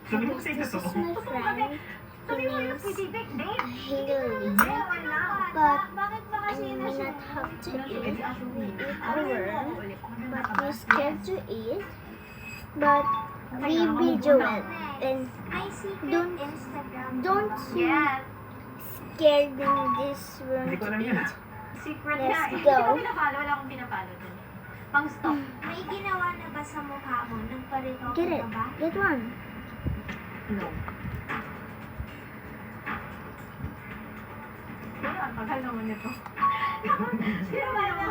Sabi mo kasi This ito. is my friend. Sabi mo yung His pwede date. Haley. Wala. But Bakit ba I kasi may not have to eat. We eat a worm. But we're scared to eat. But we video it. And May secret Don't- Instagram. don't you Yes. scared in this worm Hindi ko to alam yun. eat. Secret Let's nga. Hindi go. ko pinapalo. Wala akong pinapalo dun. Pang stop. May ginawa na ba sa mukha mo? Nagparito Get it. ka ba? Get one. No. Ang tagal naman nito. Sino ba na?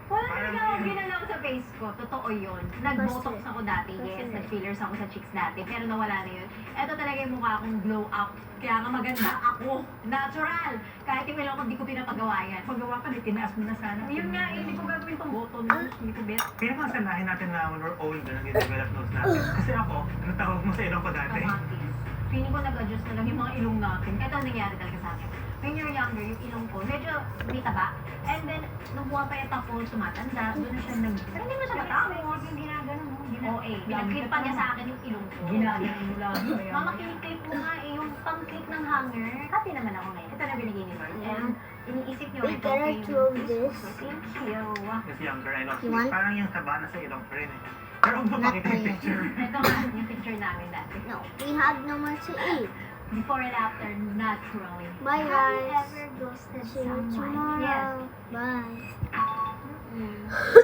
Wala talaga akong ginalaw sa face ko. Totoo yun. Nag-botox ako dati. Yes, nag-fillers ako sa cheeks dati. Pero nawala na yun. Ito talaga yung mukha akong glow up. Kaya nga maganda ako. Natural. Kahit yung ilang ko, hindi ko pinapagawa yan. Paggawa ka, di tinaas mo na sana. Yun nga, hindi ko gagawin itong button. Hindi ko bet. Pinakasanahin natin na when we're older, nag-develop nose natin. Kasi ako, ano tawag mo sa ilong ko dati? Kamatis. Feeling ko nag-adjust na lang yung mga ilong natin. Ito ang nangyari talaga sa akin. When you're younger, yung ilong ko, medyo may taba. And then, nung buwan pa yung tapol, tumatanda. Doon na siya nag... Pero hindi mo siya matapos. Yung ginagano mo. Oo eh. Pinag-clip pa niya sa akin yung ilong ko. Ginagawa mo lang. Mama, kiniklik mo nga eh. Yung pang-click ng hanger. Happy naman ako ngayon. Ito na binigay ni Lord. And iniisip niyo, We ito gotta okay throw yung this. Thank you. Kasi younger, I know. You want? Parang yung taba na sa ilong ko rin eh. Pero huwag mo Not pakita yung mine. picture. Ito nga, yung picture namin dati. No, we have no more to eat. Before and after, naturally. Bye Have you guys. ever ghosted See you someone? tomorrow. Yes. Bye.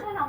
Wala